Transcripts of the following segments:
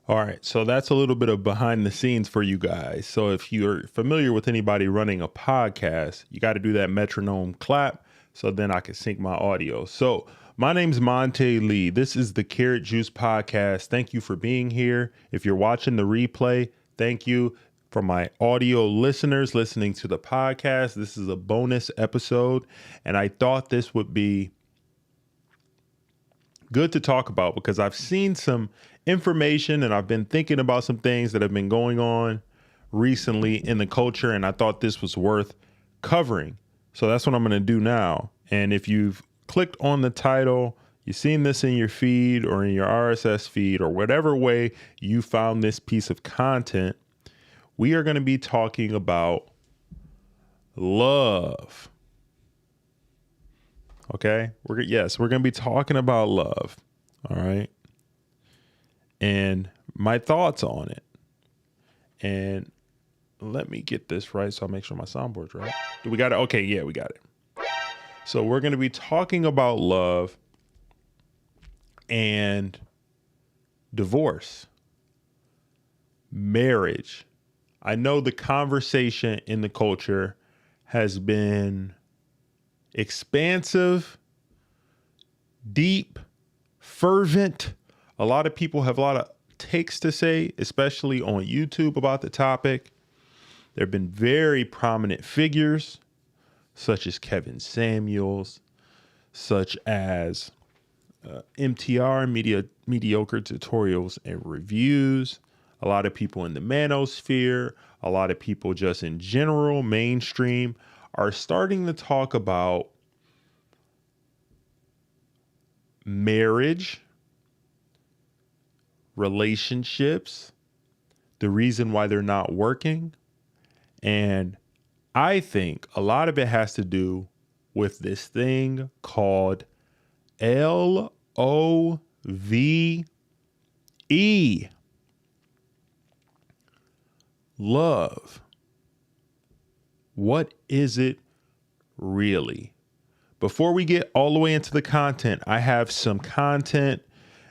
All right, so that's a little bit of behind the scenes for you guys. So if you're familiar with anybody running a podcast, you got to do that metronome clap so then I can sync my audio. So my name's Monte Lee. This is the Carrot Juice Podcast. Thank you for being here. If you're watching the replay, thank you. For my audio listeners listening to the podcast, this is a bonus episode, and I thought this would be good to talk about because I've seen some information and I've been thinking about some things that have been going on recently in the culture, and I thought this was worth covering. So that's what I'm going to do now. And if you've clicked on the title, you've seen this in your feed or in your RSS feed or whatever way you found this piece of content, we are going to be talking about love. Okay. We're going to be talking about love. All right. And my thoughts on it. And let me get this right so I'll make sure my soundboard's right. Do we got it? Okay. Yeah, we got it. So we're going to be talking about love and divorce, marriage. I know the conversation in the culture has been expansive, deep, fervent. A lot of people have a lot of takes to say, especially on YouTube about the topic. There have been very prominent figures such as Kevin Samuels, such as MTR, Mediocre Tutorials and Reviews. A lot of people in the manosphere, a lot of people just in general, mainstream, are starting to talk about marriage, relationships, the reason why they're not working. And I think a lot of it has to do with this thing called LOVE. Love. What is it really? Before we get all the way into the content, I have some content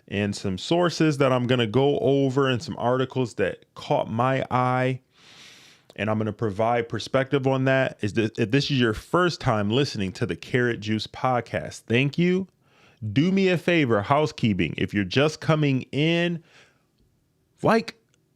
and some sources that I'm going to go over and some articles that caught my eye. And I'm going to provide perspective on that. If this is your first time listening to the Carrot Juice Podcast, thank you. Do me a favor, housekeeping. If you're just coming in, like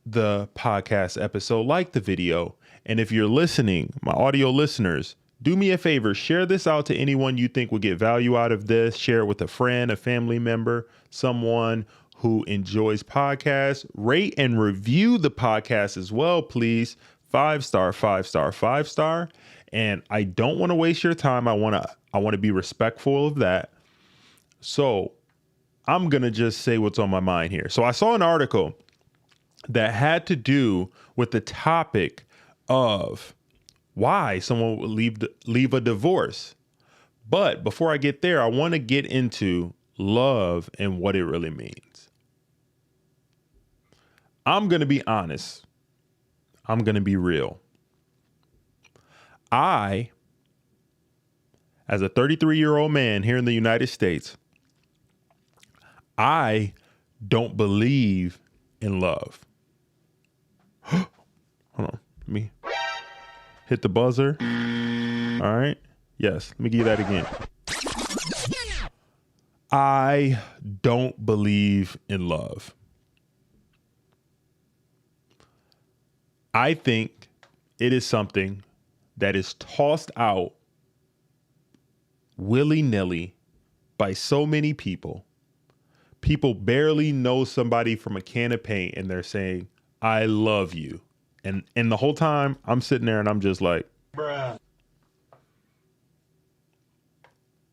the podcast episode, like the video. And if you're listening, my audio listeners, do me a favor, share this out to anyone you think will get value out of this. Share it with a friend, a family member, someone who enjoys podcasts. Rate and review the podcast as well, please. 5-star, 5-star, 5-star. And I don't want to waste your time. I want to be respectful of that. So I'm going to just say what's on my mind here. So I saw an article that had to do with the topic of why someone would leave a divorce. But before I get there, I want to get into love and what it really means. I'm going to be honest. I'm going to be real. I, as a 33-year-old man here in the United States, I don't believe in love. Hold on. Let me hit the buzzer. All right. Yes. Let me give you that again. I don't believe in love. I think it is something that is tossed out willy-nilly by so many people. People barely know somebody from a can of paint and they're saying, I love you. And the whole time I'm sitting there and I'm just like, bruh,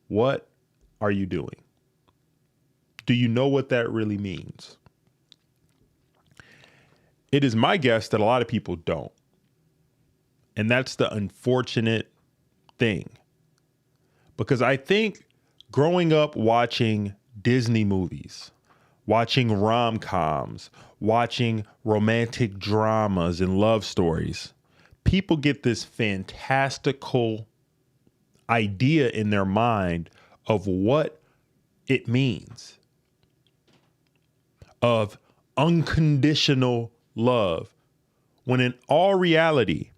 what are you doing? Do you know what that really means? It is my guess that a lot of people don't. And that's the unfortunate thing. Because I think growing up watching Disney movies, watching rom-coms, watching romantic dramas and love stories, people get this fantastical idea in their mind of what it means. Of unconditional love, when in all reality,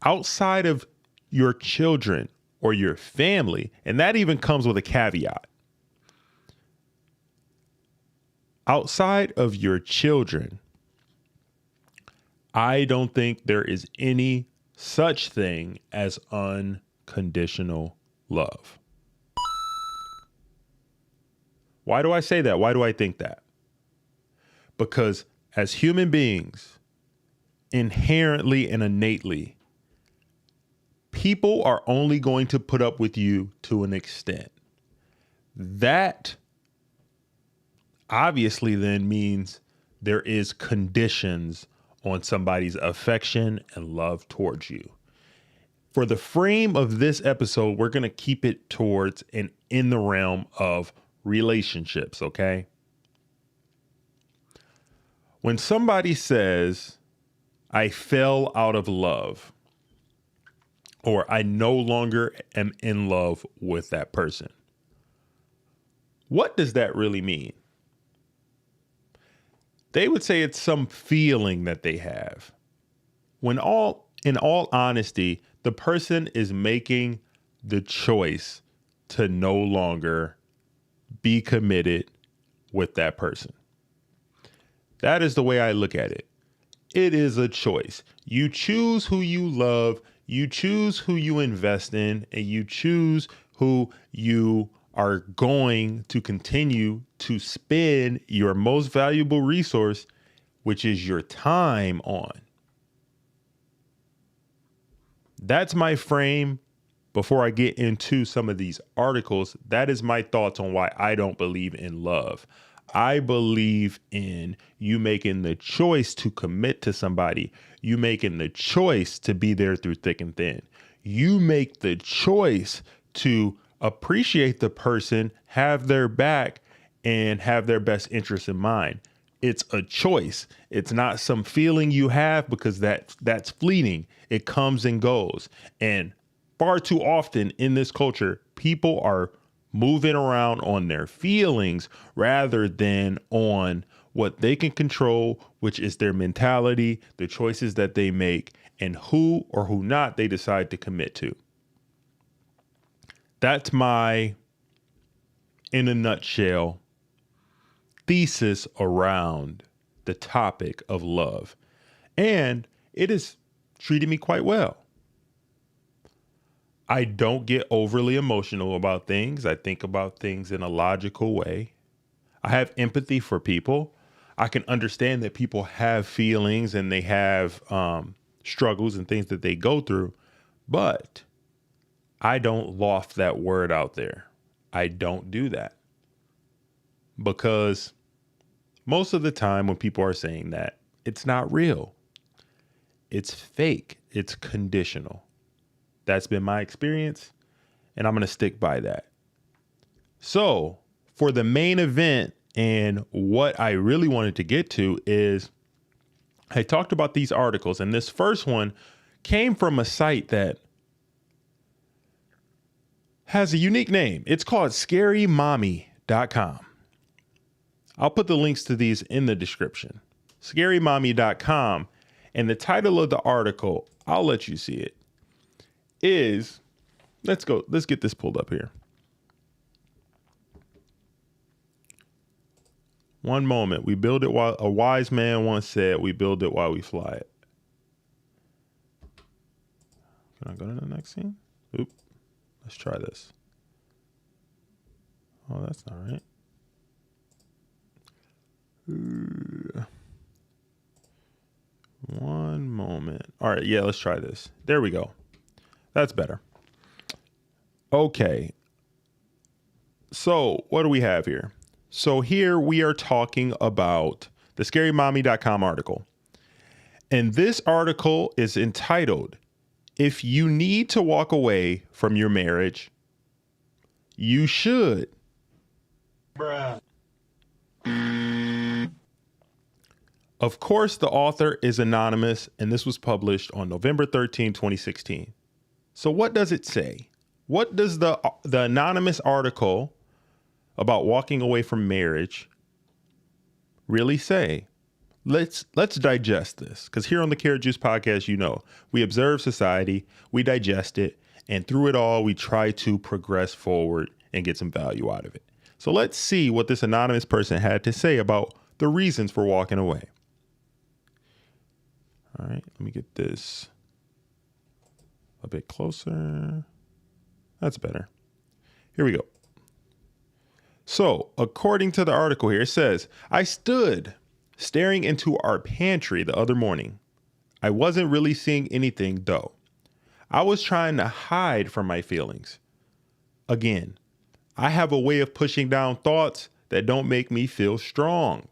outside of your children or your family, and that even comes with a caveat, outside of your children, I don't think there is any such thing as unconditional love. Why do I say that? Why do I think that? Because as human beings, inherently and innately, people are only going to put up with you to an extent. That obviously then means there is conditions on somebody's affection and love towards you. For the frame of this episode, we're going to keep it towards and in the realm of relationships, okay? When somebody says, I fell out of love, or I no longer am in love with that person, what does that really mean? They would say it's some feeling that they have. In all honesty, the person is making the choice to no longer be committed with that person. That is the way I look at it. It is a choice. You choose who you love, you choose who you invest in, and you choose who you are going to continue to spend your most valuable resource, which is your time, on. That's my frame. Before I get into some of these articles, that is my thoughts on why I don't believe in love. I believe in you making the choice to commit to somebody. You making the choice to be there through thick and thin. You make the choice to appreciate the person, have their back, and have their best interest in mind. It's a choice. It's not some feeling you have, because that's fleeting. It comes and goes. And far too often in this culture, people are moving around on their feelings rather than on what they can control, which is their mentality, the choices that they make, and who or who not they decide to commit to. That's my, in a nutshell, thesis around the topic of love. And it has treated me quite well. I don't get overly emotional about things. I think about things in a logical way. I have empathy for people. I can understand that people have feelings and they have struggles and things that they go through, but I don't loft that word out there. I don't do that, because most of the time when people are saying that, it's not real. It's fake. It's conditional. That's been my experience, and I'm going to stick by that. So for the main event, and what I really wanted to get to, is I talked about these articles, and this first one came from a site that has a unique name. It's called scarymommy.com. I'll put the links to these in the description. Scarymommy.com. And the title of the article, I'll let you see it, is, let's get this pulled up here. One moment. We build it while, a wise man once said, we build it while we fly it. Can I go to the next scene? Oop. Let's try this. Oh, that's not right. One moment. All right. Yeah, let's try this. There we go. That's better. Okay. So what do we have here? So here we are talking about the scarymommy.com article. And this article is entitled, If You Need to Walk Away from Your Marriage, You Should. Bruh. Of course, the author is anonymous, and this was published on November 13, 2016. So what does it say? What does the anonymous article about walking away from marriage, really say? Let's digest this, because here on the Carrot Juice podcast, we observe society, we digest it, and through it all, we try to progress forward and get some value out of it. So let's see what this anonymous person had to say about the reasons for walking away. All right, let me get this a bit closer. That's better. Here we go. So, according to the article here, it says, I stood staring into our pantry the other morning. I wasn't really seeing anything, though. I was trying to hide from my feelings. Again, I have a way of pushing down thoughts that don't make me feel strong.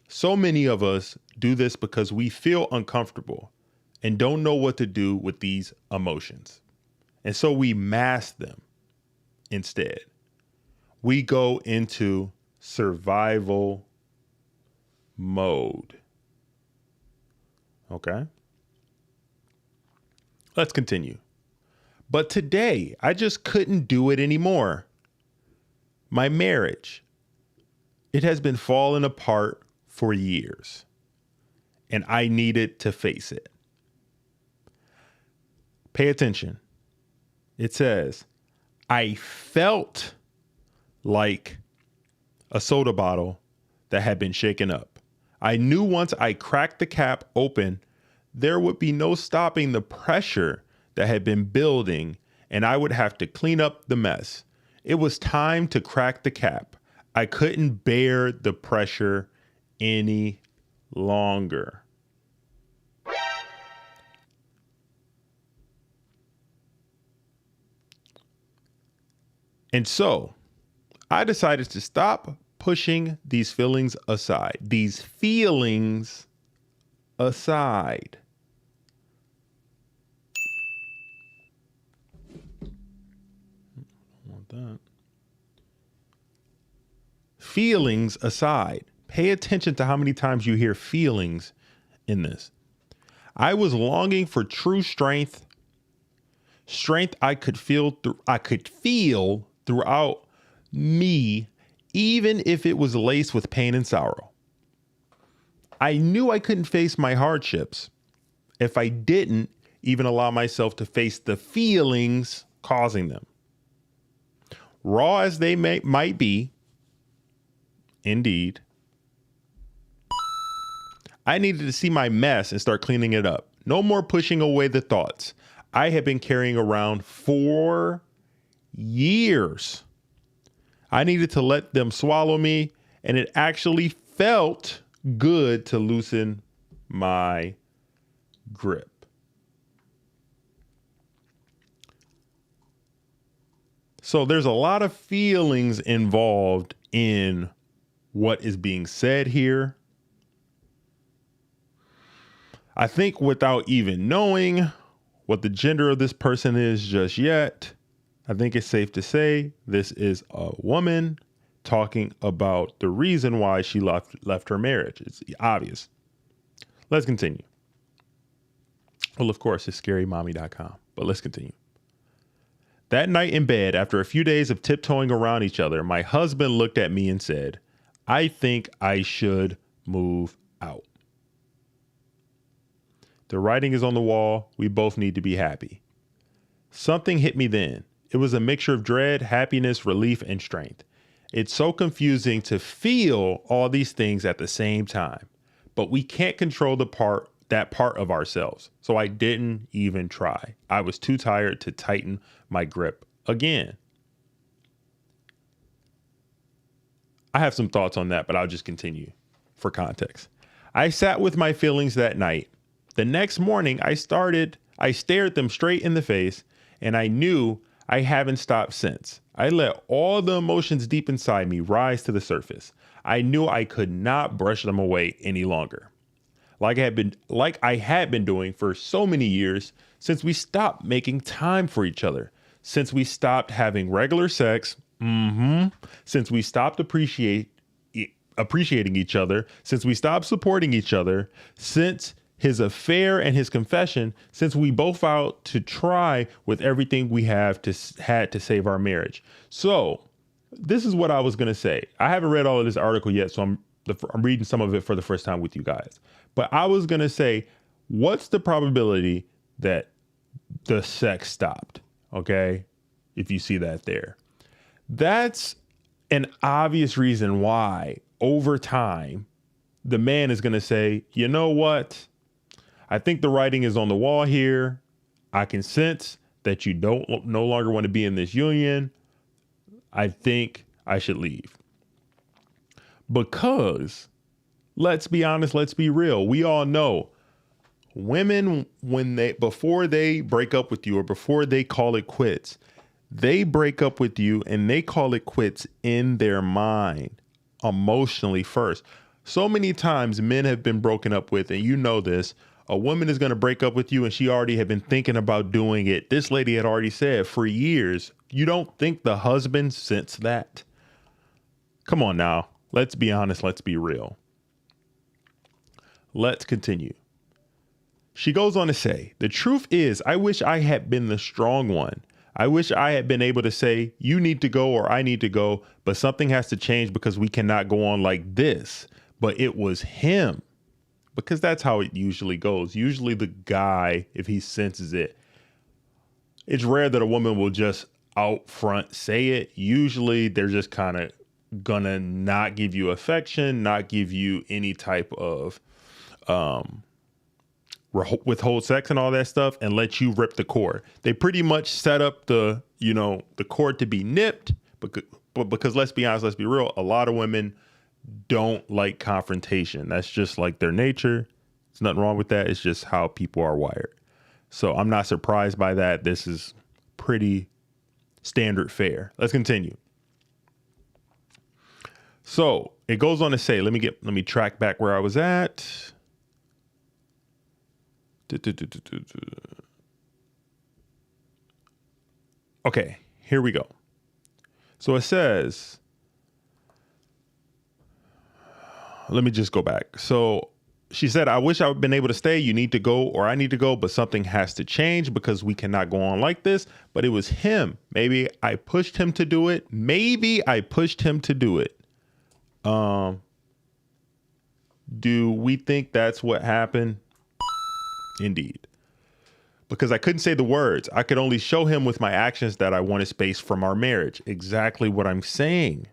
So many of us do this because we feel uncomfortable and don't know what to do with these emotions. And so we mask them instead. We go into survival mode. Okay? Let's continue. But today, I just couldn't do it anymore. My marriage, it has been falling apart for years, and I needed to face it. Pay attention. It says, I felt like a soda bottle that had been shaken up. I knew once I cracked the cap open, there would be no stopping the pressure that had been building, and I would have to clean up the mess. It was time to crack the cap. I couldn't bear the pressure any longer. And so I decided to stop pushing these feelings aside. These feelings aside. I want that. Feelings aside. Pay attention to how many times you hear feelings in this. I was longing for true strength. Strength I could feel throughout me, even if it was laced with pain and sorrow. I knew I couldn't face my hardships if I didn't even allow myself to face the feelings causing them. Raw as they might be, indeed, I needed to see my mess and start cleaning it up. No more pushing away the thoughts I had been carrying around for years. I needed to let them swallow me, and it actually felt good to loosen my grip. So there's a lot of feelings involved in what is being said here. I think without even knowing what the gender of this person is just yet, I think it's safe to say this is a woman talking about the reason why she left her marriage. It's obvious. Let's continue. Well, of course, it's scarymommy.com, but let's continue. That night in bed, after a few days of tiptoeing around each other, my husband looked at me and said, I think I should move out. The writing is on the wall. We both need to be happy. Something hit me then. It was a mixture of dread, happiness, relief, and strength. It's so confusing to feel all these things at the same time, but we can't control that part of ourselves. So I didn't even try. I was too tired to tighten my grip again. I have some thoughts on that, but I'll just continue for context. I sat with my feelings that night. The next morning, I stared them straight in the face, and I knew I haven't stopped since. I let all the emotions deep inside me rise to the surface. I knew I could not brush them away any longer. Like I had been doing for so many years since we stopped making time for each other, since we stopped having regular sex, since we stopped appreciating each other, since we stopped supporting each other, since his affair and his confession, since we both vowed to try with everything we had to save our marriage. So this is what I was going to say. I haven't read all of this article yet, so I'm I'm reading some of it for the first time with you guys. But I was going to say, what's the probability that the sex stopped? Okay. If you see that there, that's an obvious reason why over time, the man is going to say, you know what? I think the writing is on the wall here. I can sense that you no longer want to be in this union. I think I should leave. Because let's be honest, let's be real. We all know women, before they break up with you or before they call it quits, they break up with you and they call it quits in their mind, emotionally first. So many times men have been broken up with, and you know this, a woman is going to break up with you and she already had been thinking about doing it. This lady had already said for years. You don't think the husband sensed that? Come on now. Let's be honest. Let's be real. Let's continue. She goes on to say, the truth is, I wish I had been the strong one. I wish I had been able to say, you need to go or I need to go, but something has to change because we cannot go on like this. But it was him, because that's how it usually goes. Usually the guy, if he senses it, it's rare that a woman will just out front say it. Usually they're just kind of gonna not give you affection, not give you any type of withhold sex and all that stuff, and let you rip the cord. They pretty much set up the cord to be nipped, but because let's be honest, let's be real, a lot of women don't like confrontation. That's just like their nature. There's nothing wrong with that. It's just how people are wired. So I'm not surprised by that. This is pretty standard fare. Let's continue. So it goes on to say, let me track back where I was at. Okay, here we go. So it says, let me just go back. So she said, I wish I would been able to stay. You need to go or I need to go, but something has to change because we cannot go on like this. But it was him. Maybe I pushed him to do it. Do we think that's what happened? Indeed. Because I couldn't say the words. I could only show him with my actions that I wanted space from our marriage. Exactly what I'm saying.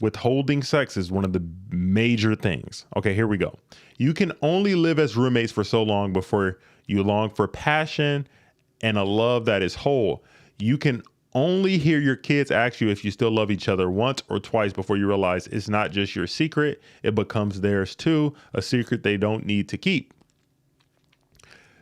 Withholding sex is one of the major things. Okay, here we go. You can only live as roommates for so long before you long for passion and a love that is whole. You can only hear your kids ask you if you still love each other once or twice before you realize it's not just your secret, it becomes theirs too, a secret they don't need to keep.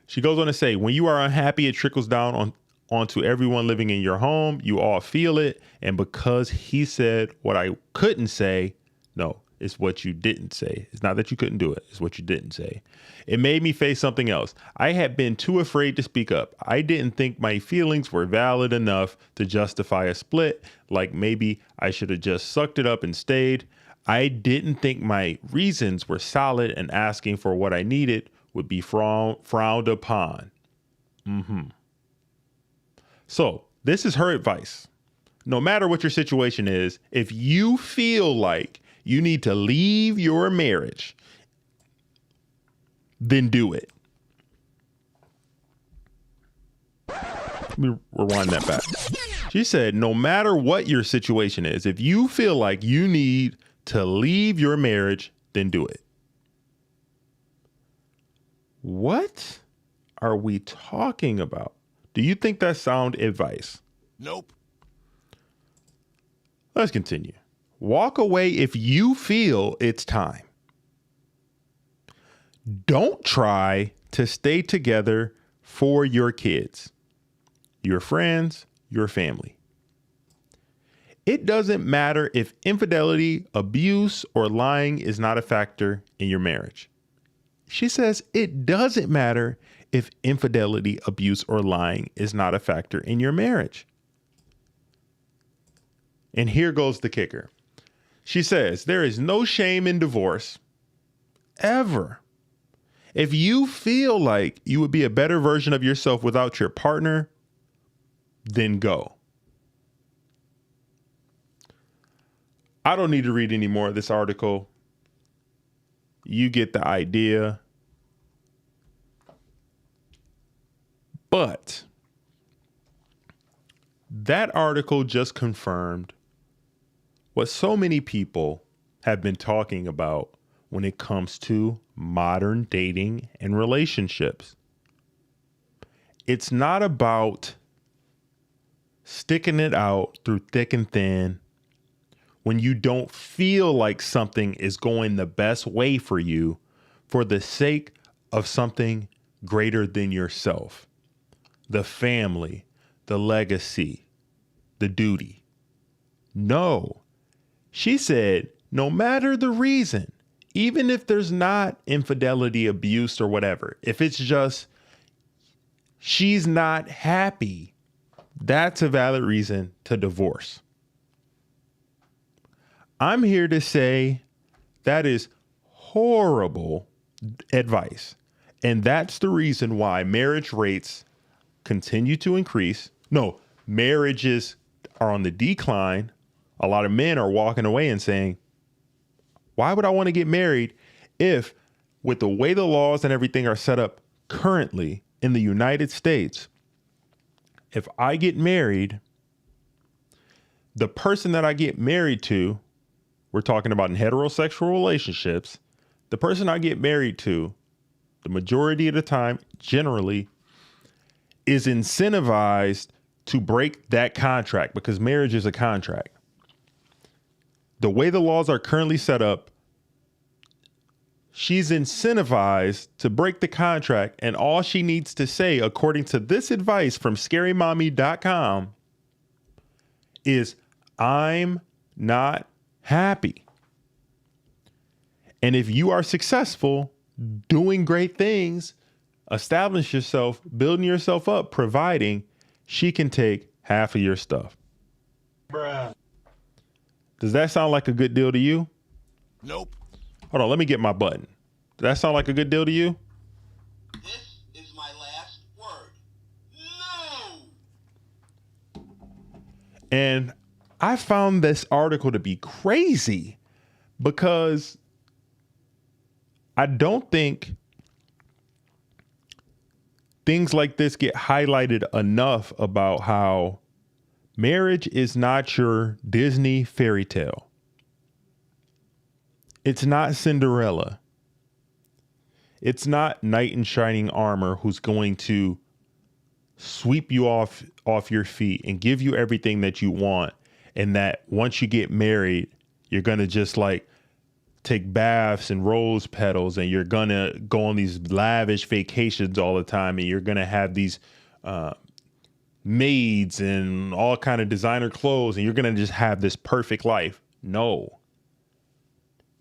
She goes on to say, when you are unhappy, it trickles down onto everyone living in your home. You all feel it. And because he said what I couldn't say, no, it's what you didn't say. It's not that you couldn't do it. It's what you didn't say. It made me face something else. I had been too afraid to speak up. I didn't think my feelings were valid enough to justify a split. Like maybe I should have just sucked it up and stayed. I didn't think my reasons were solid and asking for what I needed would be frowned upon. So this is her advice. No matter what your situation is, if you feel like you need to leave your marriage, then do it. Let me rewind that back. She said, no matter what your situation is, if you feel like you need to leave your marriage, then do it. What are we talking about? Do you think that's sound advice? Nope. Let's continue. Walk away if you feel it's time. Don't try to stay together for your kids, your friends, your family. It doesn't matter if infidelity, abuse, or lying is not a factor in your marriage. She says it doesn't matter if infidelity, abuse, or lying is not a factor in your marriage. And here goes the kicker. She says there is no shame in divorce, ever. If you feel like you would be a better version of yourself without your partner, then go. I don't need to read any more of this article. You get the idea. But that article just confirmed what so many people have been talking about when it comes to modern dating and relationships. It's not about sticking it out through thick and thin when you don't feel like something is going the best way for you for the sake of something greater than yourself, the family, the legacy, the duty. No, she said, no matter the reason, even if there's not infidelity, abuse, or whatever, if it's just she's not happy, that's a valid reason to divorce. I'm here to say that is horrible advice. And that's the reason why marriage rates continue to increase. No, marriages are on the decline. A lot of men are walking away and saying, why would I want to get married if, with the way the laws and everything are set up currently in the United States, if I get married, the person that I get married to, we're talking about in heterosexual relationships, the person I get married to, the majority of the time, generally, is incentivized to break that contract because marriage is a contract. The way the laws are currently set up, she's incentivized to break the contract, and all she needs to say, according to this advice from scarymommy.com, is, I'm not happy. And if you are successful, doing great things, establish yourself, building yourself up, providing, she can take half of your stuff. Bruh. Does that sound like a good deal to you? Nope. Hold on, let me get my button. Does that sound like a good deal to you? This is my last word. No! And I found this article to be crazy because I don't think things like this get highlighted enough about how marriage is not your Disney fairy tale. It's not Cinderella. It's not knight in shining armor who's going to sweep you off your feet and give you everything that you want. And that once you get married, you're going to just like take baths and rose petals and you're going to go on these lavish vacations all the time. And you're going to have these maids and all kind of designer clothes and you're going to just have this perfect life. No.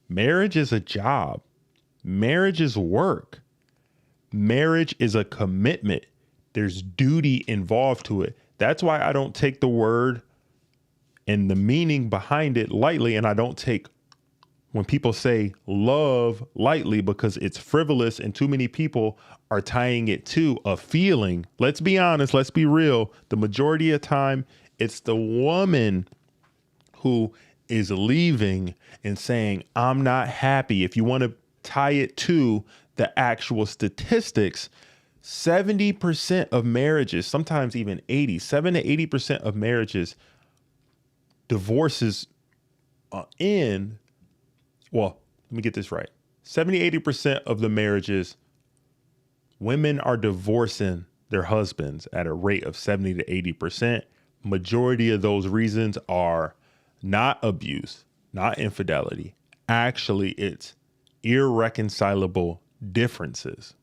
Marriage is a job. Marriage is work. Marriage is a commitment. There's duty involved to it. That's why I don't take the word and the meaning behind it lightly. And I don't take when people say love lightly because it's frivolous and too many people are tying it to a feeling. Let's be honest. Let's be real. The majority of time, it's the woman who is leaving and saying, I'm not happy. If you want to tie it to the actual statistics, 70% of marriages, sometimes even 7 to 80% of marriages, divorces let me get this right. 70, 80% of the marriages, women are divorcing their husbands at a rate of 70 to 80%. Majority of those reasons are not abuse, not infidelity. Actually, it's irreconcilable differences.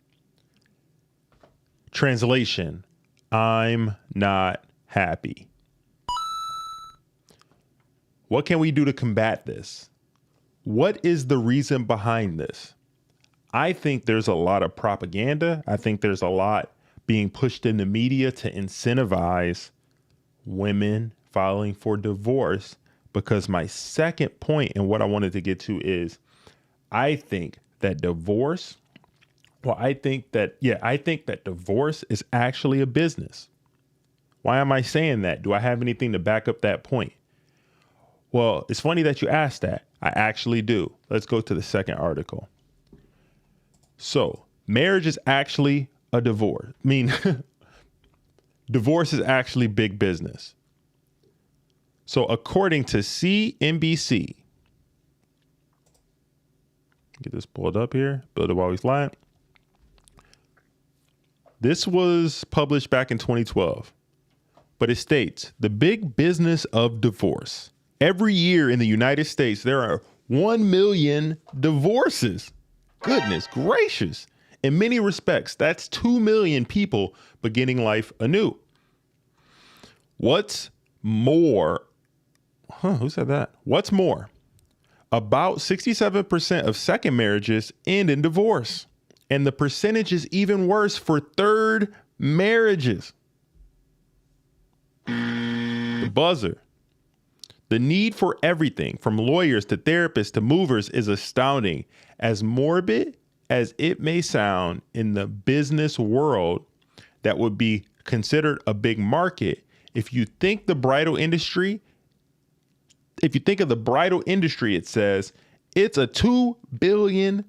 Translation, I'm not happy. What can we do to combat this? What is the reason behind this? I think there's a lot of propaganda. I think there's a lot being pushed in the media to incentivize women filing for divorce, because my second point and what I wanted to get to is I think that divorce is actually a business. Why am I saying that? Do I have anything to back up that point? Well, it's funny that you asked that. I actually do. Let's go to the second article. So, marriage is actually a divorce. I mean, divorce is actually big business. So, according to CNBC, get this pulled up here, build it while we fly. This was published back in 2012, but it states the big business of divorce. Every year in the United States, there are 1 million divorces. Goodness gracious. In many respects, that's 2 million people beginning life anew. What's more? Who said that? What's more? About 67% of second marriages end in divorce. And the percentage is even worse for third marriages. The buzzer. The need for everything from lawyers to therapists to movers is astounding. As morbid as it may sound in the business world, that would be considered a big market. If you think of the bridal industry, it says it's a $2 billion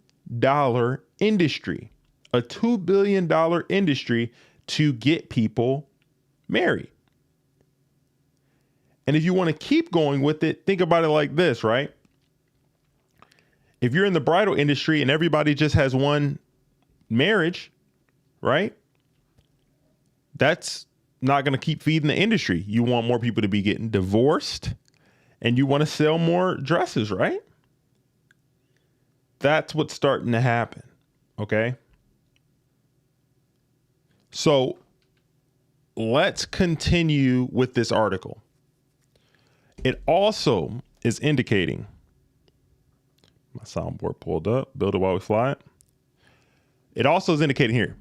industry, a $2 billion industry to get people married. And if you want to keep going with it, think about it like this, right? If you're in the bridal industry and everybody just has one marriage, right? That's not going to keep feeding the industry. You want more people to be getting divorced and you want to sell more dresses, right? That's what's starting to happen. Okay. So let's continue with this article. It also is indicating, my soundboard pulled up, build it while we fly it. It also is indicating here,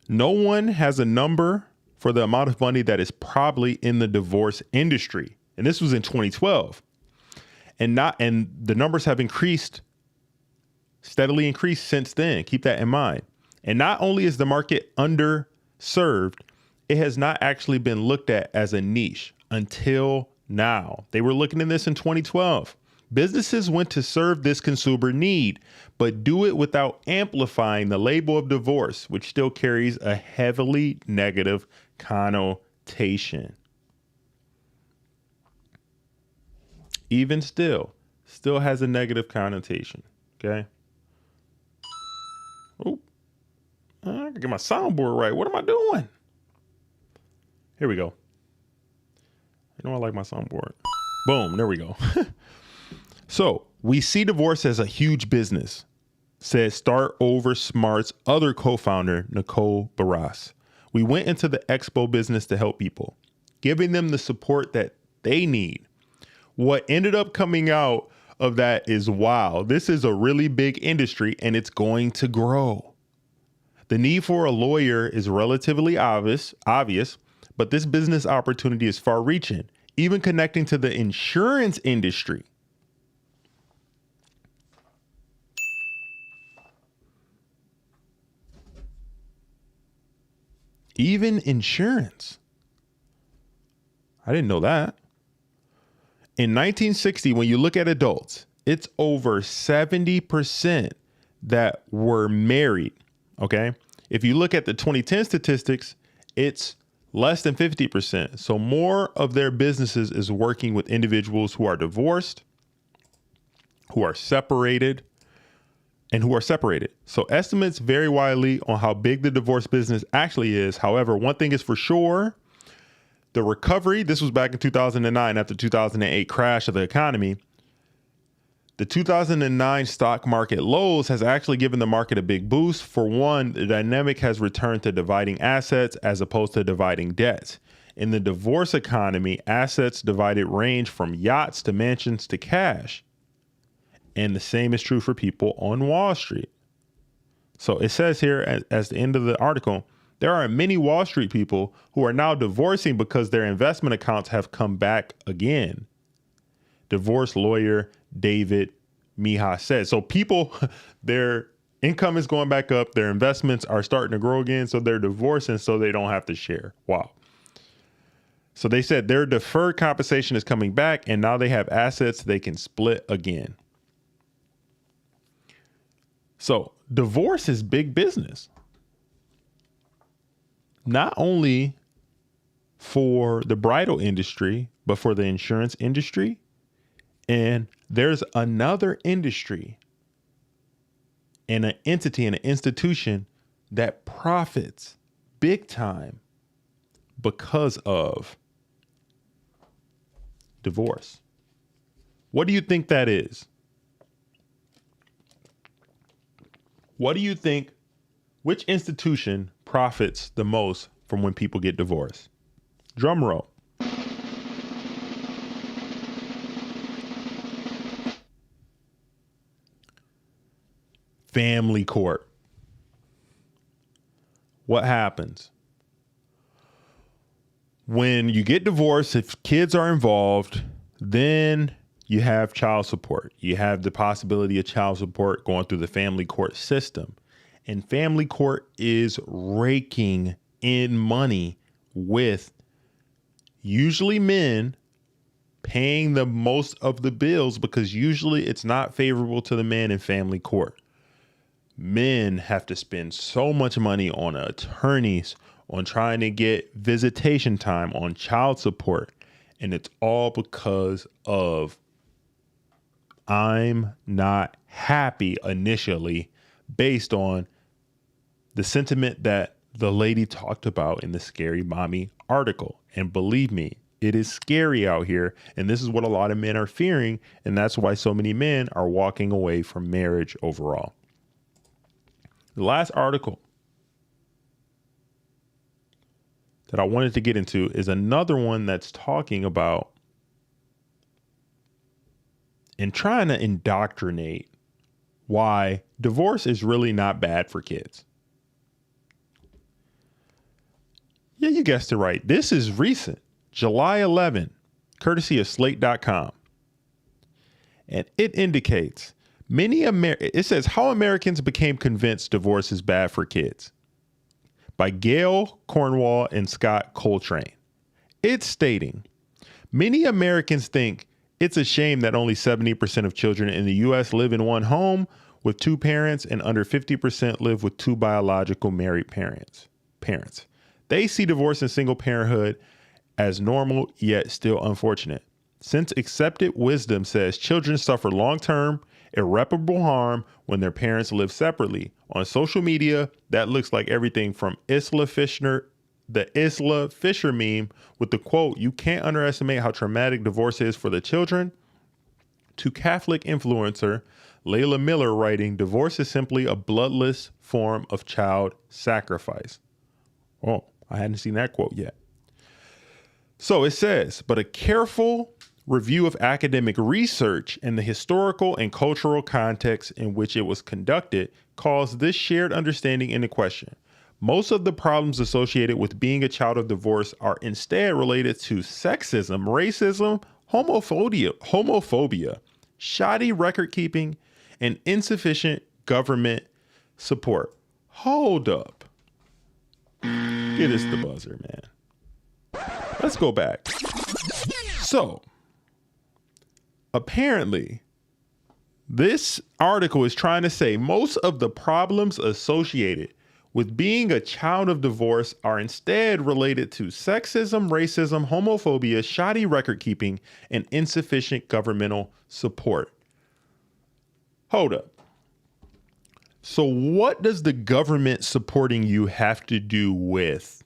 no one has a number for the amount of money that is probably in the divorce industry. And this was in 2012. And the numbers have steadily increased since then. Keep that in mind. And not only is the market underserved, it has not actually been looked at as a niche until now. They were looking at this in 2012. Businesses went to serve this consumer need, but do it without amplifying the label of divorce, which still carries a heavily negative connotation. Even still has a negative connotation. Okay. Oh, I gotta get my soundboard right. What am I doing? Here we go. You know, I like my soundboard. Boom. There we go. So we see divorce as a huge business, says Start Over Smart's other co-founder, Nicole Barras. We went into the expo business to help people, giving them the support that they need. What ended up coming out of that is, wow, this is a really big industry and it's going to grow. The need for a lawyer is relatively obvious, but this business opportunity is far reaching, even connecting to the insurance industry. Even insurance. I didn't know that. In 1960, when you look at adults, it's over 70% that were married. Okay. If you look at the 2010 statistics, it's less than 50%. So more of their businesses is working with individuals who are divorced, who are separated, and who are separated. So estimates vary widely on how big the divorce business actually is. However, one thing is for sure, the recovery, this was back in 2009 after 2008 crash of the economy. The 2009 stock market lows has actually given the market a big boost. For one, the dynamic has returned to dividing assets as opposed to dividing debts. In the divorce economy, assets divided range from yachts to mansions to cash. And the same is true for people on Wall Street. So it says here as the end of the article, there are many Wall Street people who are now divorcing because their investment accounts have come back again. Divorce lawyer David Mihas said. So people, their income is going back up. Their investments are starting to grow again. So they're divorcing so they don't have to share. Wow. So they said their deferred compensation is coming back, and now they have assets they can split again. So divorce is big business. Not only for the bridal industry, but for the insurance industry. And there's another industry and an entity and an institution that profits big time because of divorce. What do you think that is? What do you think, which institution profits the most from when people get divorced? Drum roll. Family court. What happens? When you get divorced, if kids are involved, then you have child support. You have the possibility of child support going through the family court system. And family court is raking in money with usually men paying the most of the bills because usually it's not favorable to the man in family court. Men have to spend so much money on attorneys, on trying to get visitation time, on child support. And it's all because of I'm not happy initially based on the sentiment that the lady talked about in the Scary Mommy article. And believe me, it is scary out here. And this is what a lot of men are fearing. And that's why so many men are walking away from marriage overall. The last article that I wanted to get into is another one that's talking about and trying to indoctrinate why divorce is really not bad for kids. Yeah, you guessed it right. This is recent, July 11, courtesy of slate.com. And it indicates it says how Americans became convinced divorce is bad for kids by Gail Cornwall and Scott Coltrane. It's stating many Americans think it's a shame that only 70% of children in the U.S. live in one home with two parents and under 50% live with two biological married parents. They see divorce and single parenthood as normal, yet still unfortunate. Since accepted wisdom says children suffer long-term irreparable harm when their parents live separately. On social media, that looks like everything from the Isla Fisher meme with the quote, "You can't underestimate how traumatic divorce is for the children," to Catholic influencer Layla Miller writing, "Divorce is simply a bloodless form of child sacrifice." Oh, I hadn't seen that quote yet. So it says, but a careful review of academic research and the historical and cultural context in which it was conducted calls this shared understanding into question. Most of the problems associated with being a child of divorce are instead related to sexism, racism, homophobia, shoddy record keeping, and insufficient government support. Hold up. Get us the buzzer, man. Let's go back. So, apparently, this article is trying to say most of the problems associated with being a child of divorce are instead related to sexism, racism, homophobia, shoddy record keeping, and insufficient governmental support. Hold up. So what does the government supporting you have to do with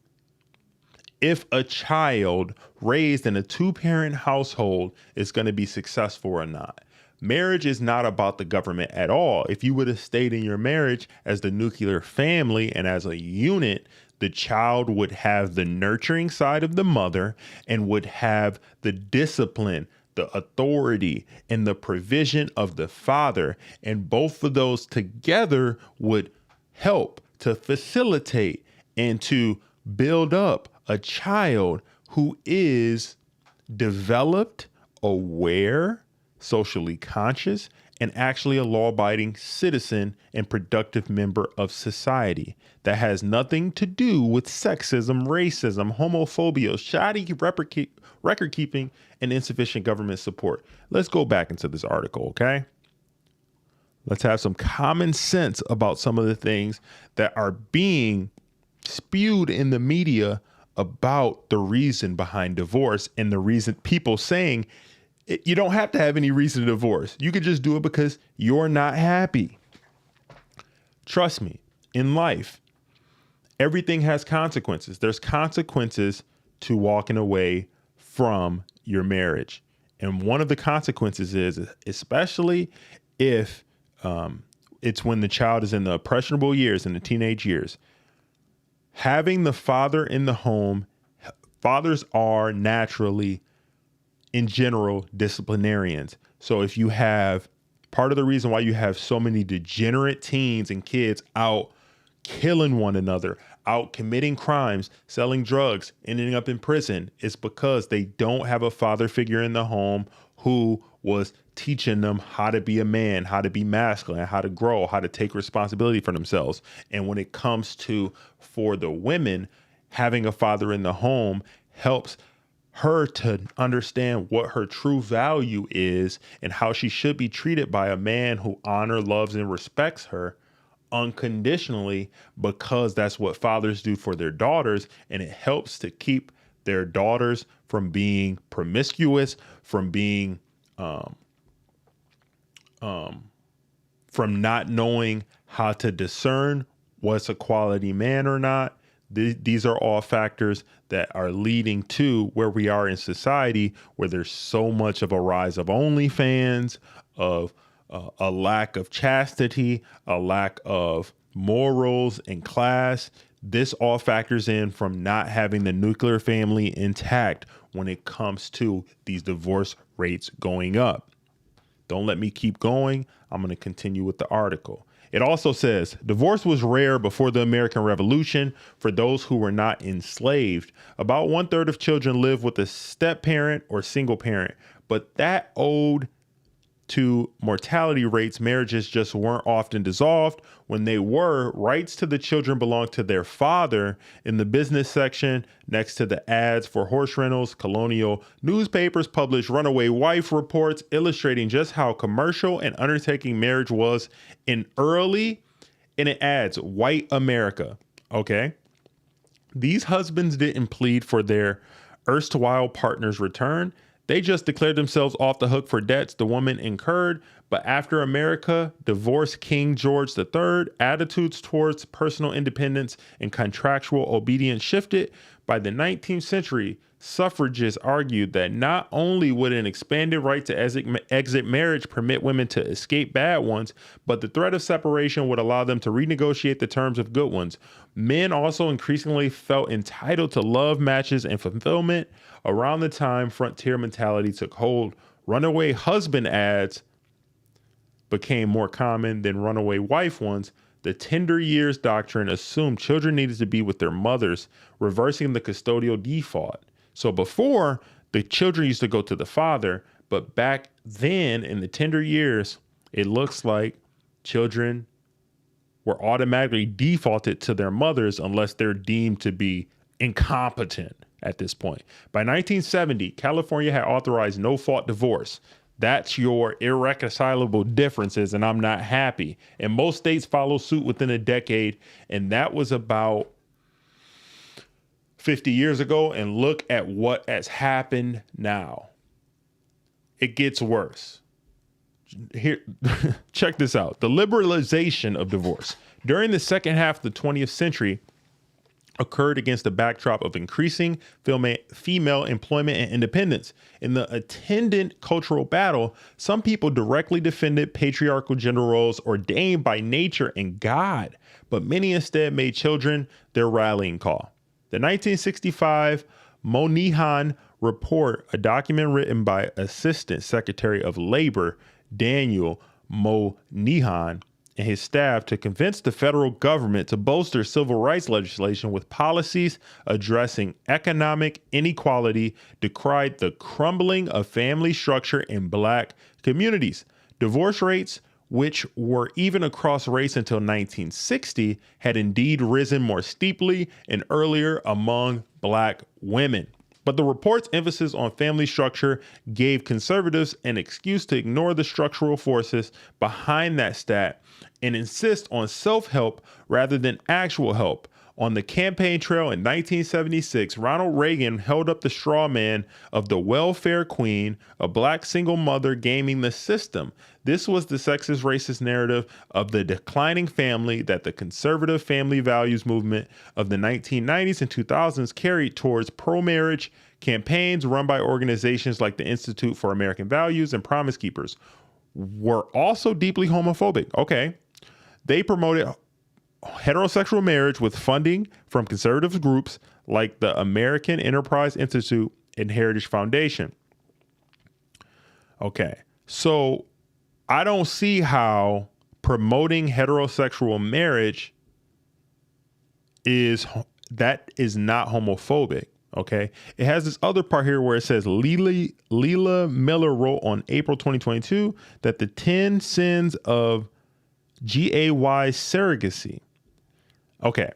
if a child raised in a two-parent household is going to be successful or not? Marriage is not about the government at all. If you would have stayed in your marriage as the nuclear family and as a unit, the child would have the nurturing side of the mother and would have the discipline, the authority, and the provision of the father. And both of those together would help to facilitate and to build up a child who is developed, aware, socially conscious, and actually a law-abiding citizen and productive member of society. That has nothing to do with sexism, racism, homophobia, shoddy record keeping, and insufficient government support. Let's go back into this article, okay? Let's have some common sense about some of the things that are being spewed in the media about the reason behind divorce and the reason people saying you don't have to have any reason to divorce. You could just do it because you're not happy. Trust me, in life, everything has consequences. There's consequences to walking away from your marriage. And one of the consequences is, especially if it's when the child is in the impressionable years, in the teenage years, having the father in the home. Fathers are naturally, in general, disciplinarians. So if you have, part of the reason why you have so many degenerate teens and kids out killing one another, out committing crimes, selling drugs, ending up in prison, is because they don't have a father figure in the home who was teaching them how to be a man, how to be masculine, how to grow, how to take responsibility for themselves. And when it comes to, for the women, having a father in the home helps her to understand what her true value is and how she should be treated by a man who honors, loves, and respects her unconditionally, because that's what fathers do for their daughters. And it helps to keep their daughters from being promiscuous, from being from not knowing how to discern what's a quality man or not. These are all factors that are leading to where we are in society, where there's so much of a rise of OnlyFans, of a lack of chastity, a lack of morals and class. This all factors in from not having the nuclear family intact when it comes to these divorce rates going up. Don't let me keep going. I'm going to continue with the article. It also says divorce was rare before the American Revolution for those who were not enslaved. About 1/3 of children live with a step parent or single parent, but that owed to mortality rates. Marriages just weren't often dissolved. When they were, rights to the children belonged to their father. In the business section, next to the ads for horse rentals, colonial newspapers published runaway wife reports illustrating just how commercial and undertaking marriage was in early, and it adds, white America. Okay. These husbands didn't plead for their erstwhile partner's return. They just declared themselves off the hook for debts the woman incurred. But after America divorced King George III, attitudes towards personal independence and contractual obedience shifted. By the 19th century, suffragists argued that not only would an expanded right to exit marriage permit women to escape bad ones, but the threat of separation would allow them to renegotiate the terms of good ones. Men also increasingly felt entitled to love matches and fulfillment. Around the time frontier mentality took hold, runaway husband ads became more common than runaway wife ones. The tender years doctrine assumed children needed to be with their mothers, reversing the custodial default. So before, the children used to go to the father, but back then in the tender years, it looks like children were automatically defaulted to their mothers unless they're deemed to be incompetent at this point. By 1970, California had authorized no-fault divorce. That's your irreconcilable differences, and I'm not happy. And most states follow suit within a decade, and that was about 50 years ago. And look at what has happened now. It gets worse. Here, check this out. The liberalization of divorce during the second half of the 20th century occurred against the backdrop of increasing female employment and independence. In the attendant cultural battle, some people directly defended patriarchal gender roles ordained by nature and God, but many instead made children their rallying call. The 1965 Moynihan Report, a document written by Assistant Secretary of Labor Daniel Moynihan and his staff to convince the federal government to bolster civil rights legislation with policies addressing economic inequality, decried the crumbling of family structure in Black communities. Divorce rates, which were even across race until 1960, had indeed risen more steeply and earlier among Black women. But the report's emphasis on family structure gave conservatives an excuse to ignore the structural forces behind that stat and insist on self-help rather than actual help. On the campaign trail in 1976, Ronald Reagan held up the straw man of the welfare queen, a Black single mother gaming the system. This was the sexist, racist narrative of the declining family that the conservative family values movement of the 1990s and 2000s carried towards pro-marriage campaigns run by organizations like the Institute for American Values and Promise Keepers were also deeply homophobic. Okay. They promoted heterosexual marriage with funding from conservative groups like the American Enterprise Institute and Heritage Foundation. Okay, so I don't see how promoting heterosexual marriage is not homophobic. Okay, it has this other part here where it says Leela Miller wrote on April 2022 that the 10 sins of GAY surrogacy. Okay,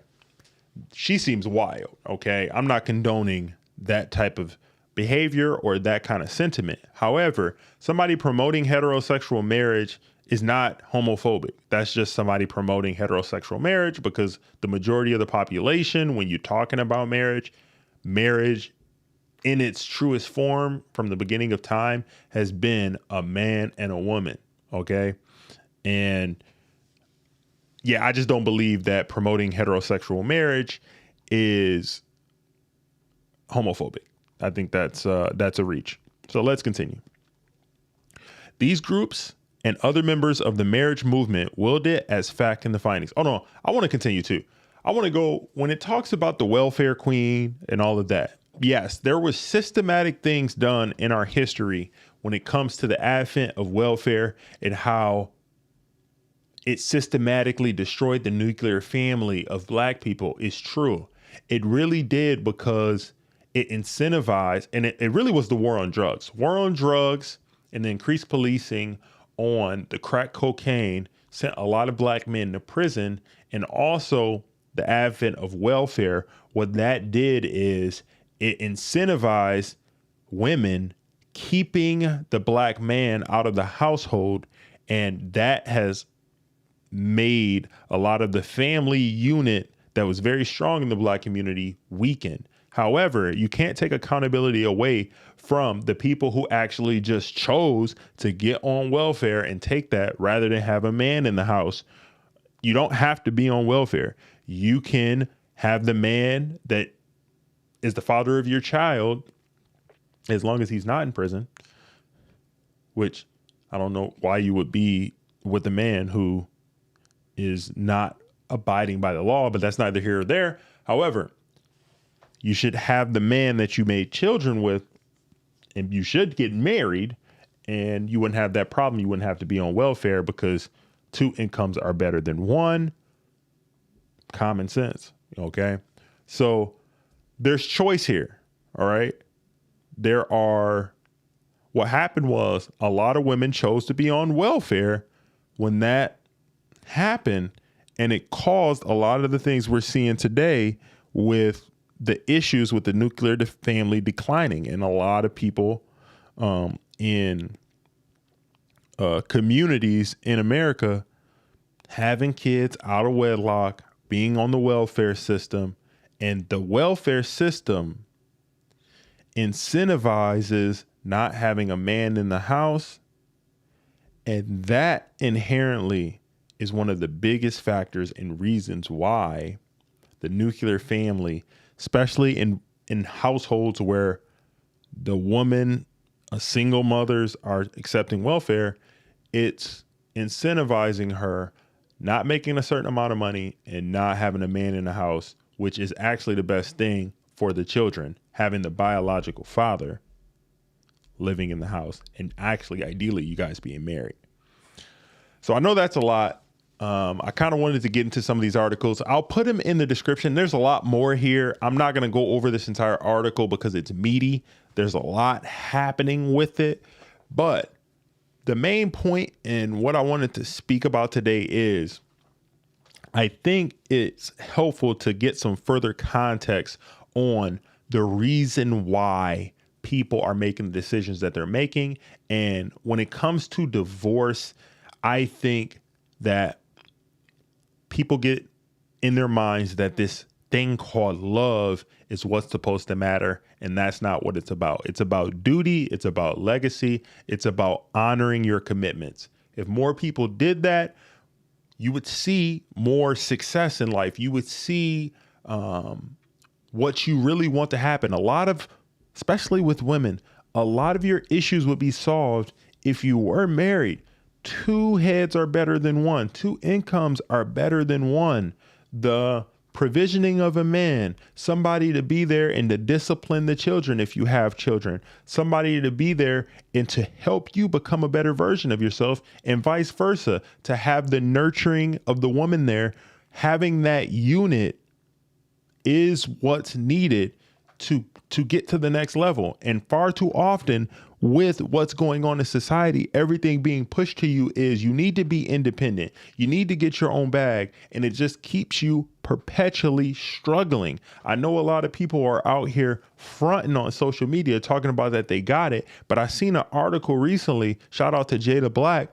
she seems wild. Okay, I'm not condoning that type of behavior or that kind of sentiment. However, somebody promoting heterosexual marriage is not homophobic. That's just somebody promoting heterosexual marriage because the majority of the population, when you're talking about marriage in its truest form from the beginning of time has been a man and a woman. Okay, and yeah, I just don't believe that promoting heterosexual marriage is homophobic. I think that's a reach. So let's continue. These groups and other members of the marriage movement willed it as fact in the findings. Oh no, I want to continue too. I want to go when it talks about the welfare queen and all of that. Yes, there was systematic things done in our history when it comes to the advent of welfare and how it systematically destroyed the nuclear family of Black people is true. It really did because it incentivized, and it really was the war on drugs. War on drugs and the increased policing on the crack cocaine sent a lot of Black men to prison, and also the advent of welfare. What that did is it incentivized women keeping the Black man out of the household, and that has made a lot of the family unit that was very strong in the Black community weaken. However, you can't take accountability away from the people who actually just chose to get on welfare and take that rather than have a man in the house. You don't have to be on welfare. You can have the man that is the father of your child as long as he's not in prison, which I don't know why you would be with a man who is not abiding by the law, but that's neither here or there. However, you should have the man that you made children with, and you should get married, and you wouldn't have that problem. You wouldn't have to be on welfare because 2 incomes are better than 1. Common sense. Okay. So there's choice here. All right. What happened was a lot of women chose to be on welfare when that happened, and it caused a lot of the things we're seeing today with the issues with the nuclear family declining, and a lot of people in communities in America having kids out of wedlock, being on the welfare system, and the welfare system incentivizes not having a man in the house, and that inherently is one of the biggest factors and reasons why the nuclear family, especially in households where the woman, single mothers are accepting welfare, it's incentivizing her not making a certain amount of money and not having a man in the house, which is actually the best thing for the children, having the biological father living in the house and actually ideally you guys being married. So I know that's a lot. I kind of wanted to get into some of these articles. I'll put them in the description. There's a lot more here. I'm not going to go over this entire article because it's meaty. There's a lot happening with it, but the main point and what I wanted to speak about today is I think it's helpful to get some further context on the reason why people are making the decisions that they're making. And when it comes to divorce, I think that people get in their minds that this thing called love is what's supposed to matter. And that's not what it's about. It's about duty. It's about legacy. It's about honoring your commitments. If more people did that, you would see more success in life. You would see what you really want to happen. A lot of, especially with women, a lot of your issues would be solved if you were married. 2 heads are better than 1. 2 incomes are better than 1. The provisioning of a man, somebody to be there and to discipline the children if you have children, somebody to be there and to help you become a better version of yourself, and vice versa, to have the nurturing of the woman there. Having that unit is what's needed to get to the next level. And far too often, with what's going on in society, everything being pushed to you is you need to be independent. You need to get your own bag. And it just keeps you perpetually struggling. I know a lot of people are out here fronting on social media talking about that they got it. But I seen an article recently, shout out to Jada Black,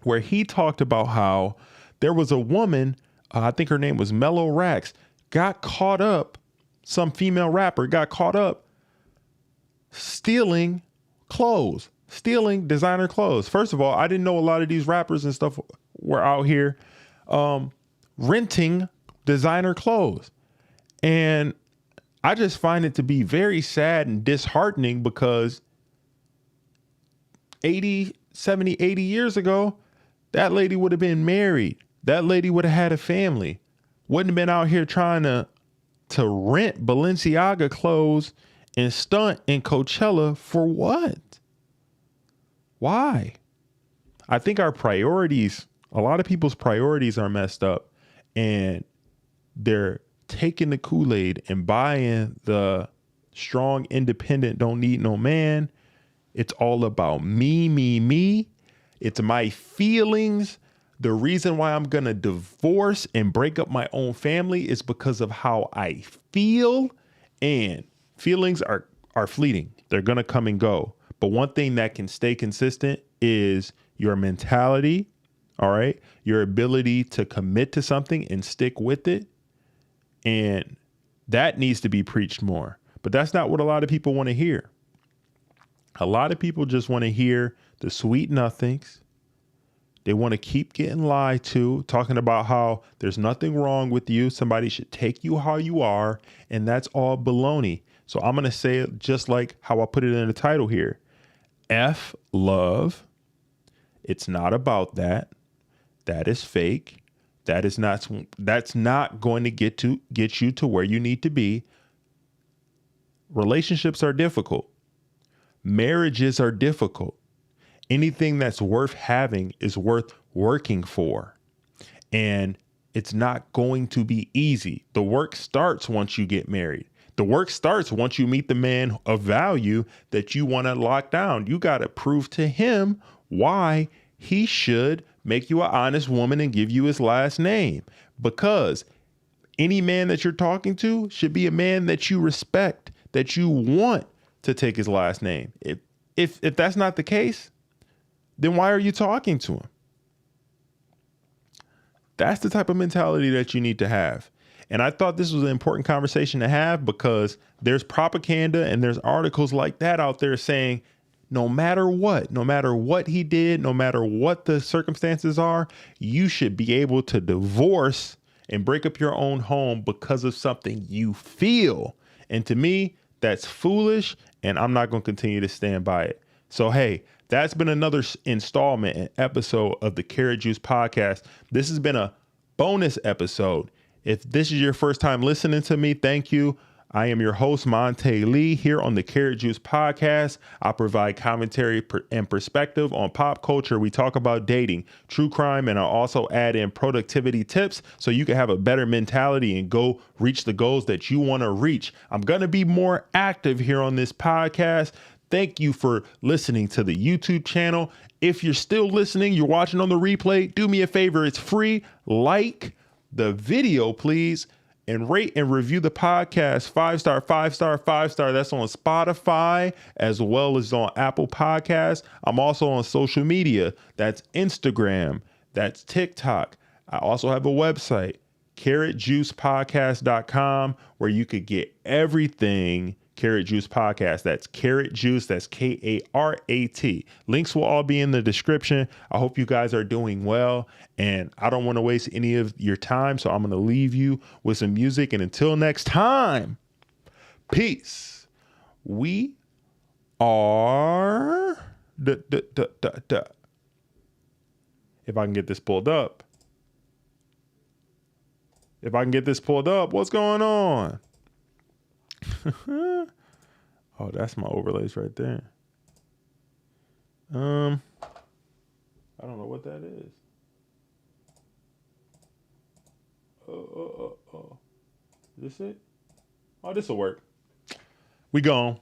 where he talked about how there was a woman, I think her name was Mellow Rax, got caught up, some female rapper got caught up stealing clothes, stealing designer clothes. First of all, I didn't know a lot of these rappers and stuff were out here renting designer clothes. And I just find it to be very sad and disheartening because 80, 70, 80 years ago, that lady would have been married. That lady would have had a family. Wouldn't have been out here trying to rent Balenciaga clothes and stunt in Coachella for what? Why? I think our priorities, a lot of people's priorities are messed up, and they're taking the Kool-Aid and buying the strong, independent, don't need no man. It's all about me, me, me. It's my feelings. The reason why I'm going to divorce and break up my own family is because of how I feel, and feelings are fleeting. They're going to come and go. But one thing that can stay consistent is your mentality. All right. Your ability to commit to something and stick with it. And that needs to be preached more. But that's not what a lot of people want to hear. A lot of people just want to hear the sweet nothings. They want to keep getting lied to, talking about how there's nothing wrong with you. Somebody should take you how you are. And that's all baloney. So I'm going to say it just like how I put it in the title here. F love. It's not about that. That is fake. That's not going to get you to where you need to be. Relationships are difficult. Marriages are difficult. Anything that's worth having is worth working for. And it's not going to be easy. The work starts once you get married. The work starts once you meet the man of value that you want to lock down. You got to prove to him why he should make you an honest woman and give you his last name. Because any man that you're talking to should be a man that you respect, that you want to take his last name. If that's not the case, then why are you talking to him? That's the type of mentality that you need to have. And I thought this was an important conversation to have because there's propaganda and there's articles like that out there saying, no matter what he did, no matter what the circumstances are, you should be able to divorce and break up your own home because of something you feel. And to me, that's foolish, and I'm not going to continue to stand by it. So, hey, that's been another installment and episode of the Carrot Juice Podcast. This has been a bonus episode. If this is your first time listening to me, thank you. I am your host, Monte Lee, here on the Carrot Juice Podcast. I provide commentary and perspective on pop culture. We talk about dating, true crime, and I also add in productivity tips so you can have a better mentality and go reach the goals that you want to reach. I'm going to be more active here on this podcast. Thank you for listening to the YouTube channel If you're still listening, you're watching on the replay, do me a favor. It's free. Like the video, please, and rate and review the podcast. 5-star, 5-star, 5-star. That's on Spotify as well as on Apple Podcasts. I'm also on social media. That's Instagram. That's TikTok. I also have a website, carrotjuicepodcast.com, where you could get everything Carrot Juice Podcast. That's Carrot Juice. That's Karat. Links will all be in the description. I hope you guys are doing well, and I don't want to waste any of your time, so I'm going to leave you with some music. And until next time, peace. We are If I can get this pulled up. What's going on? Oh, that's my overlays right there. I don't know what that is. Oh. Is this it? Oh, this will work. We gone.